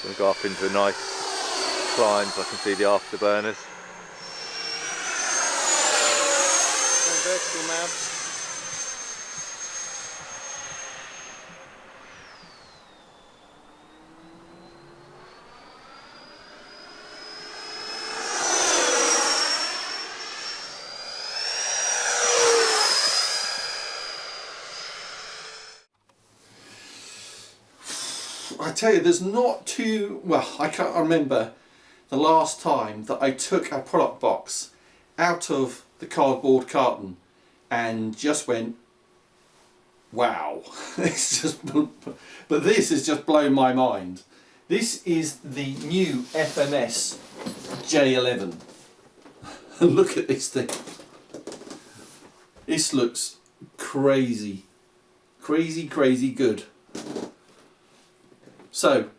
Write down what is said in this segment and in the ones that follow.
When we got up into a nice climb, so I can see the afterburners. Vertical mount. I tell you, there's not too, well, I can't remember the last time that I took a product box out of the cardboard carton and just went, wow. It's just, but this has just blown my mind. This is the new FMS J-11. Look at this thing. This looks crazy, crazy good. So,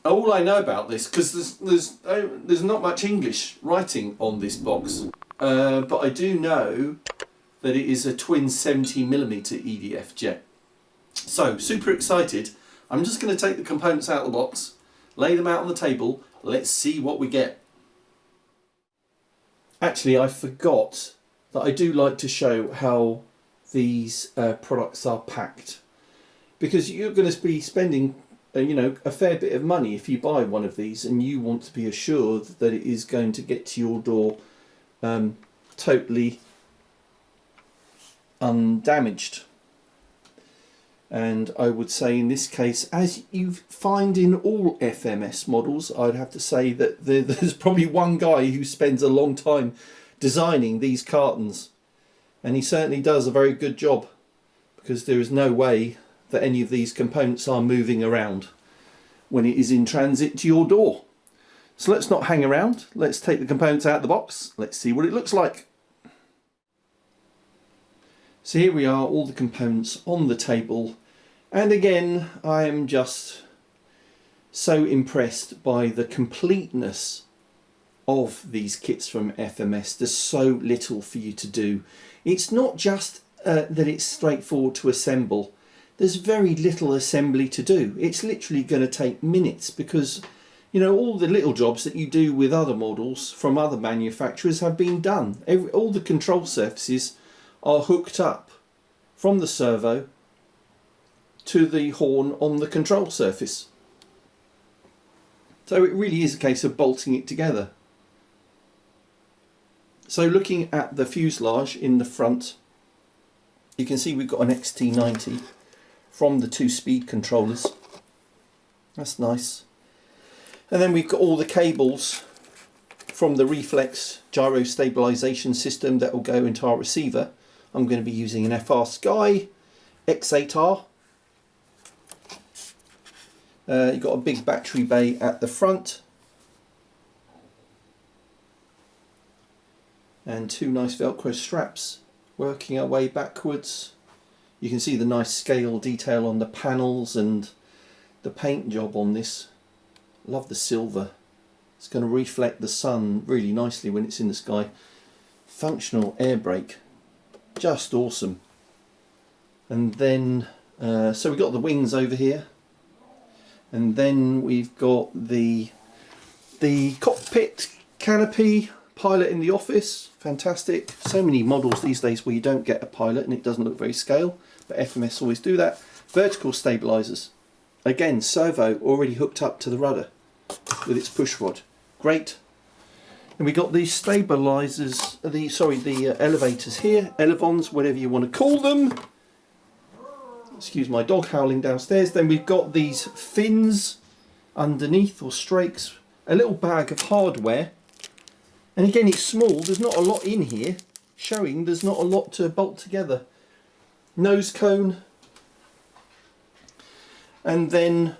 all I know about this, because there's not much English writing on this box, but I do know that it is a twin 70mm EDF jet. So, super excited. I'm just going to take the components out of the box, lay them out on the table, let's see what we get. Actually, I forgot that I do like to show how these products are packed, because you're going to be spending a fair bit of money if you buy one of these, and you want to be assured that it is going to get to your door totally undamaged. And I would say in this case, as you find in all FMS models, I'd have to say that there's probably one guy who spends a long time designing these cartons, and he certainly does a very good job, because there is no way that any of these components are moving around when it is in transit to your door. So let's not hang around, let's take the components out of the box, let's see what it looks like. So here we are, all the components on the table, and again I am just so impressed by the completeness of these kits from FMS. There's so little for you to do. It's not just that it's straightforward to assemble. There's very little assembly to do. It's literally going to take minutes, because all the little jobs that you do with other models from other manufacturers have been done. All the control surfaces are hooked up from the servo to the horn on the control surface. So it really is a case of bolting it together. So looking at the fuselage in the front, you can see we've got an XT90 from the 2-speed controllers. That's nice. And then we've got all the cables from the reflex gyro stabilization system that will go into our receiver. I'm going to be using an FrSky X8R. You've got a big battery bay at the front, and two nice Velcro straps working our way backwards. You can see the nice scale detail on the panels and the paint job on this. Love the silver. It's going to reflect the sun really nicely when it's in the sky. Functional air brake, just awesome. And then so we've got the wings over here, and then we've got the cockpit canopy. Pilot in the office, fantastic. So many models these days where you don't get a pilot and it doesn't look very scale, but FMS always do that. Vertical stabilizers, again servo already hooked up to the rudder with its push rod, great. And we got these stabilizers, the elevators here, elevons, whatever you want to call them. Excuse my dog howling downstairs. Then we've got these fins underneath, or strakes, a little bag of hardware. And again, it's small, there's not a lot in here, showing there's not a lot to bolt together. Nose cone, and then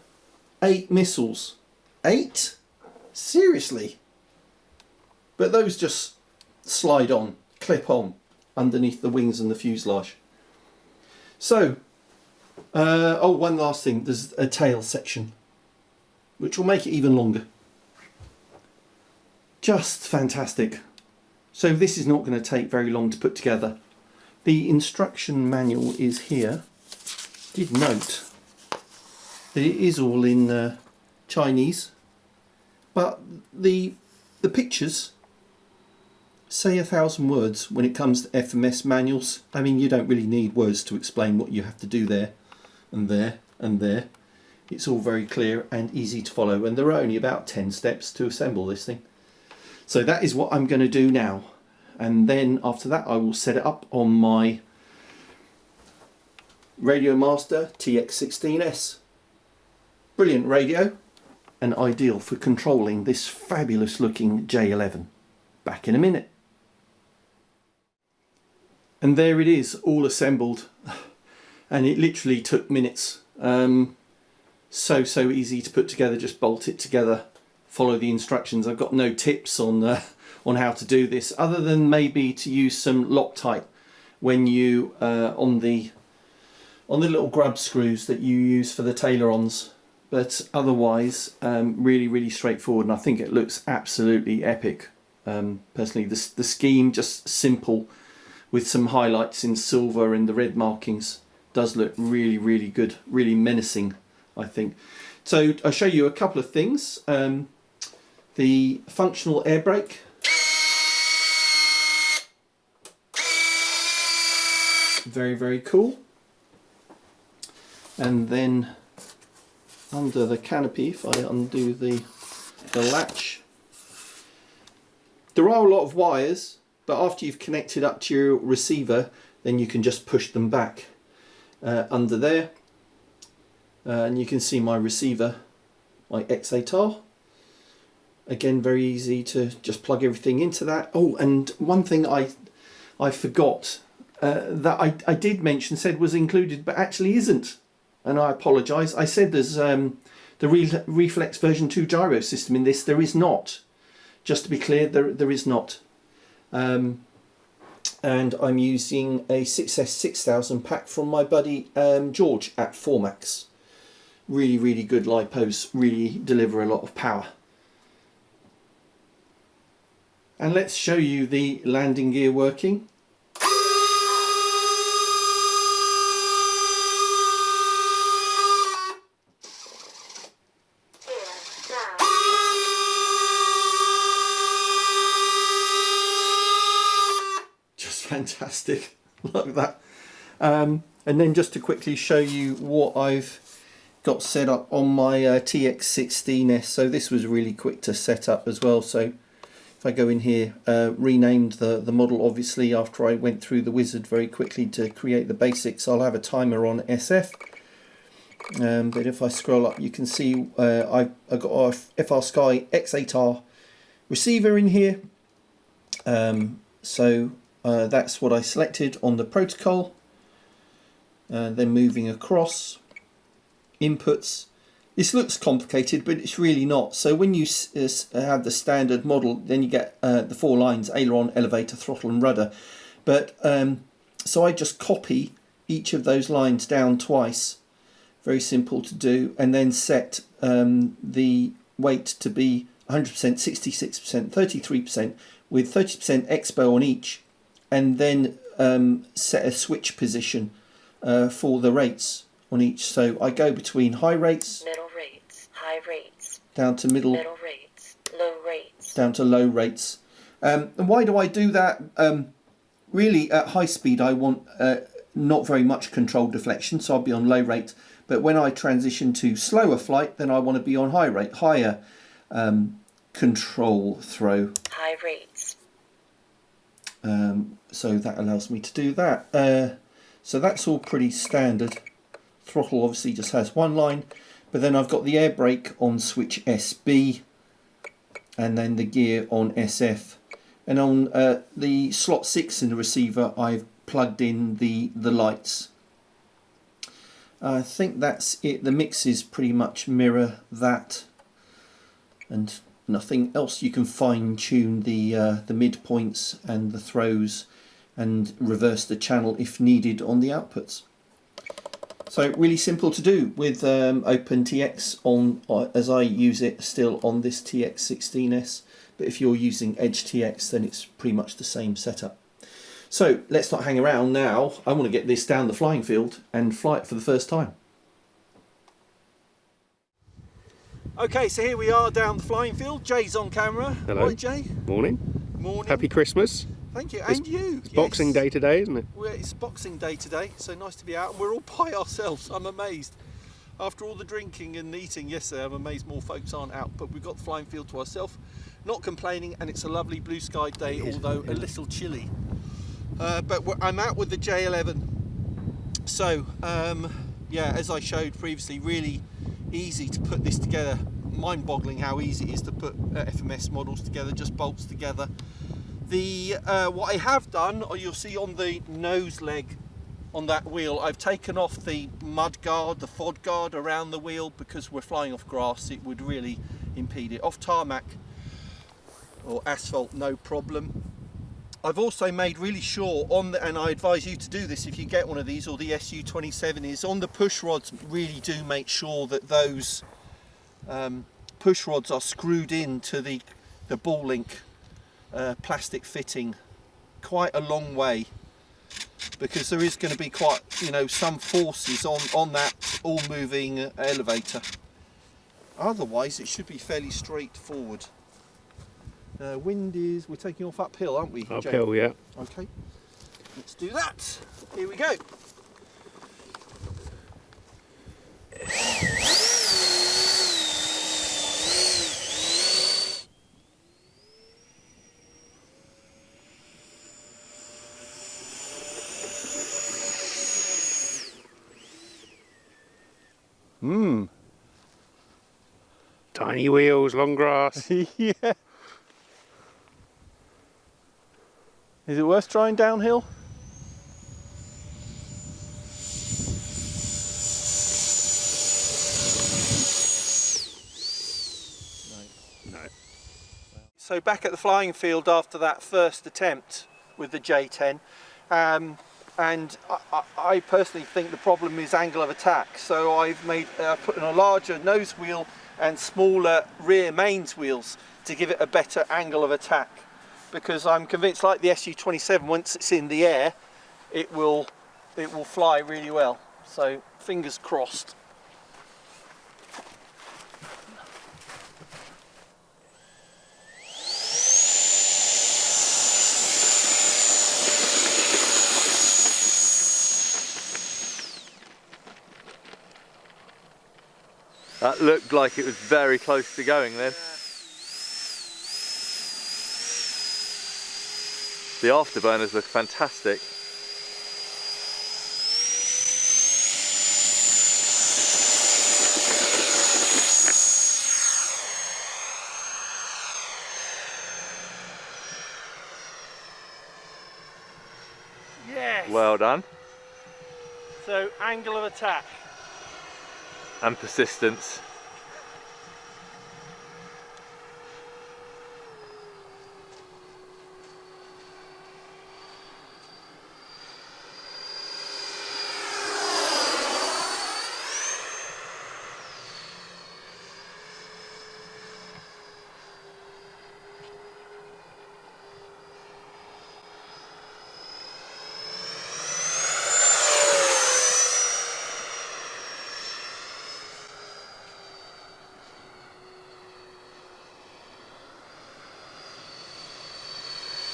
8 missiles. 8? Seriously? But those just slide on, clip on, underneath the wings and the fuselage. So, oh, one last thing, there's a tail section, which will make it even longer. Just fantastic. So this is not going to take very long to put together. The instruction manual is here. Did note that it is all in Chinese, but the pictures say 1,000 words when it comes to FMS manuals. I mean, you don't really need words to explain what you have to do there and there and there. It's all very clear and easy to follow, and there are only about 10 steps to assemble this thing. So that is what I'm going to do now, and then after that I will set it up on my RadioMaster TX16S. Brilliant radio and ideal for controlling this fabulous looking J-11. Back in a minute. And there it is, all assembled, and it literally took minutes. So easy to put together. Just bolt it together, follow the instructions. I've got no tips on how to do this, other than maybe to use some Loctite when you on the little grub screws that you use for the tailer-ons. But otherwise, really straightforward, and I think it looks absolutely epic. Personally, the scheme, just simple, with some highlights in silver and the red markings, does look really good, really menacing, I think. So I'll show you a couple of things. The functional air brake. Very cool. And then under the canopy, if I undo the latch, there are a lot of wires, but after you've connected up to your receiver, then you can just push them back under there. And you can see my receiver, my X8R. Again, very easy to just plug everything into that. Oh, and one thing I forgot that I did mention, said was included, but actually isn't. And I apologise. I said there's the Reflex version 2 gyro system in this. There is not. Just to be clear, there is not. And I'm using a 6S 6000 pack from my buddy George at Formax. Really good lipos, really deliver a lot of power. And let's show you the landing gear working. Fantastic, like that. And then just to quickly show you what I've got set up on my TX16S. So this was really quick to set up as well. So if I go in here, renamed the model obviously after I went through the wizard very quickly to create the basics. I'll have a timer on SF. But if I scroll up, you can see I've got our FrSky X8R receiver in here. That's what I selected on the protocol. Then moving across, inputs. This looks complicated, but it's really not. So when you have the standard model, then you get the 4 lines: aileron, elevator, throttle and rudder. But so I just copy each of those lines down twice. Very simple to do, and then set the weight to be 100%, 66%, 33%, with 30% expo on each. And then set a switch position for the rates on each. So I go between high rates, middle rates, high rates, down to middle rates, low rates, down to low rates. And why do I do that? Really, at high speed, I want not very much control deflection, so I'll be on low rate. But when I transition to slower flight, then I want to be on high rate, higher control throw. High rates. So that allows me to do that. So that's all pretty standard. Throttle obviously just has one line, but then I've got the air brake on switch SB, and then the gear on SF. And on the slot 6 in the receiver, I've plugged in the lights. I think that's it. The mixes pretty much mirror that, and nothing else. You can fine tune the midpoints and the throws and reverse the channel if needed on the outputs. So really simple to do with OpenTX on as I use it still on this TX16S, but if you're using EdgeTX then it's pretty much the same setup. So let's not hang around now. I want to get this down the flying field and fly it for the first time. Okay, so here we are down the flying field. Jay's on camera. Hello. Right, Jay? Morning. Morning. Happy Christmas. Thank you, and you. It's Boxing Day today, isn't it? Well, it's Boxing Day today, so nice to be out. And we're all by ourselves. I'm amazed. After all the drinking and eating yesterday, I'm amazed more folks aren't out. But we've got the flying field to ourselves. Not complaining, and it's a lovely blue sky day, although a little chilly. But I'm out with the J-11. So, yeah, as I showed previously, really easy to put this together. Mind-boggling how easy it is to put FMS models together, just bolts together. What I have done, or you'll see on the nose leg on that wheel, I've taken off the mud guard, the fod guard around the wheel, because we're flying off grass. It would really impede it. Off tarmac or asphalt, no problem. I've also made really sure and I advise you to do this if you get one of these, or the SU27, is on the push rods, really do make sure that those push rods are screwed into the ball link plastic fitting quite a long way, because there is going to be quite, you know, some forces on that all moving elevator. Otherwise it should be fairly straightforward. Wind is, we're taking off uphill, aren't we, Jay? Uphill, yeah. Okay, let's do that. Here we go. Tiny wheels, long grass. Yeah. Is it worth trying downhill? No. So back at the flying field after that first attempt with the J10, and I personally think the problem is angle of attack. So I've put in a larger nose wheel and smaller rear mains wheels to give it a better angle of attack, because I'm convinced, like the SU27, once it's in the air it will fly really well. So fingers crossed. That looked like it was very close to going then. The afterburners look fantastic. Yes. Well done. So angle of attack. And persistence.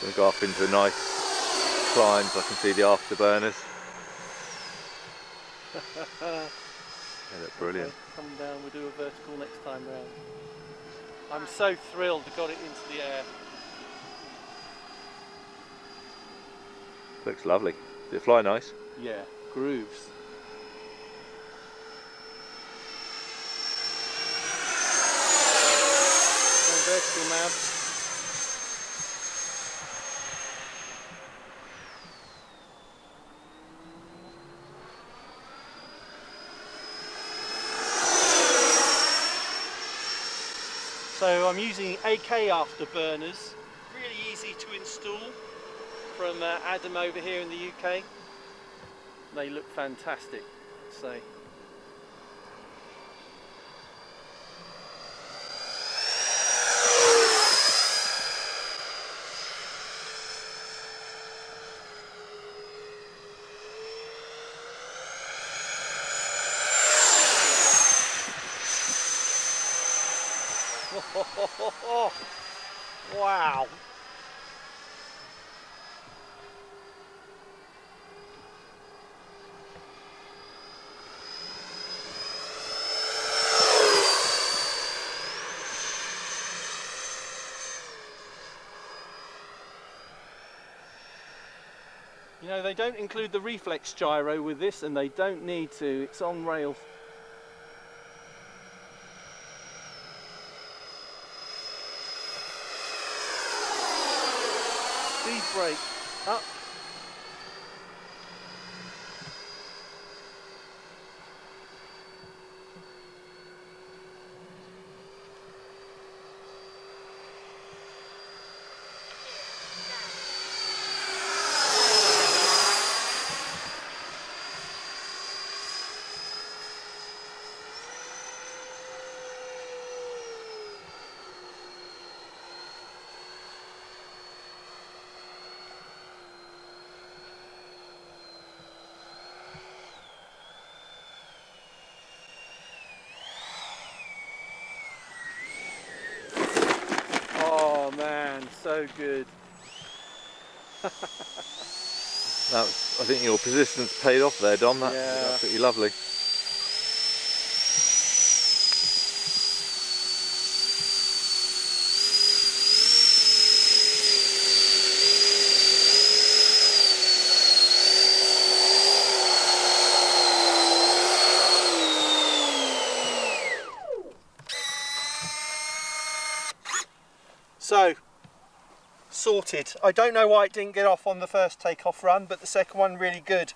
Going to go off into a nice climb so I can see the afterburners. They look brilliant. Okay, come down, we'll do a vertical next time round. I'm so thrilled to got it into the air. Looks lovely. Did it fly nice? Yeah, grooves. Going vertical now. So I'm using AK afterburners, really easy to install, from Adam over here in the UK. They look fantastic, I'd say. Wow. You know, they don't include the reflex gyro with this, and they don't need to. It's on rails. Speed brake up. Oh man, so good. I think your persistence paid off there, Dom. That was absolutely lovely. So, sorted. I don't know why it didn't get off on the first takeoff run, but the second one really good.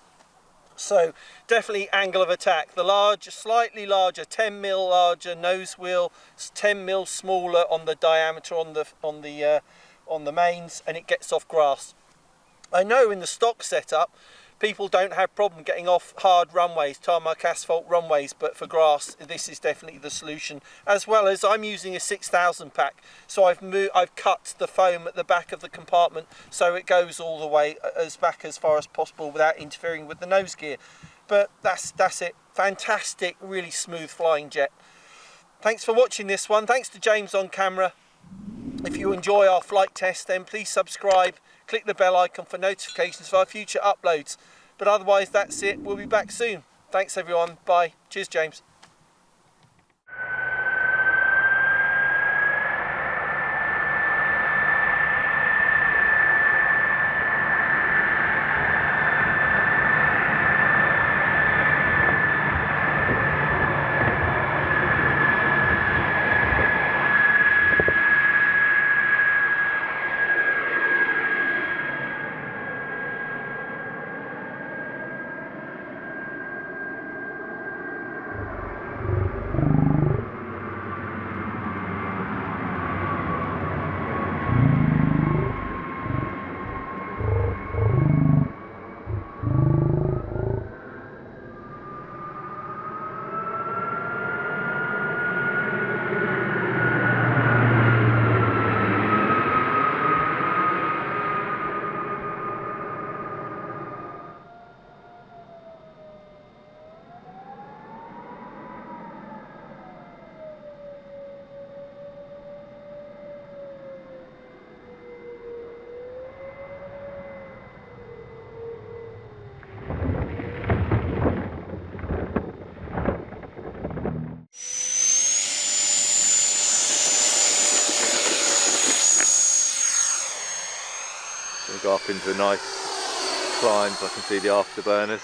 So, definitely angle of attack. The larger, slightly larger, 10mm larger nose wheel, 10mm smaller on the diameter on the mains, and it gets off grass. I know in the stock setup, people don't have problem getting off hard runways, tarmac asphalt runways, but for grass, this is definitely the solution. As well as I'm using a 6000 pack, so I've cut the foam at the back of the compartment so it goes all the way back as far as possible without interfering with the nose gear. But that's it. Fantastic, really smooth flying jet. Thanks for watching this one. Thanks to James on camera. If you enjoy our flight test, then please subscribe, click the bell icon for notifications for our future uploads. But otherwise, that's it. We'll be back soon. Thanks everyone. Bye. Cheers, James. We'll go up into a nice climb so I can see the afterburners.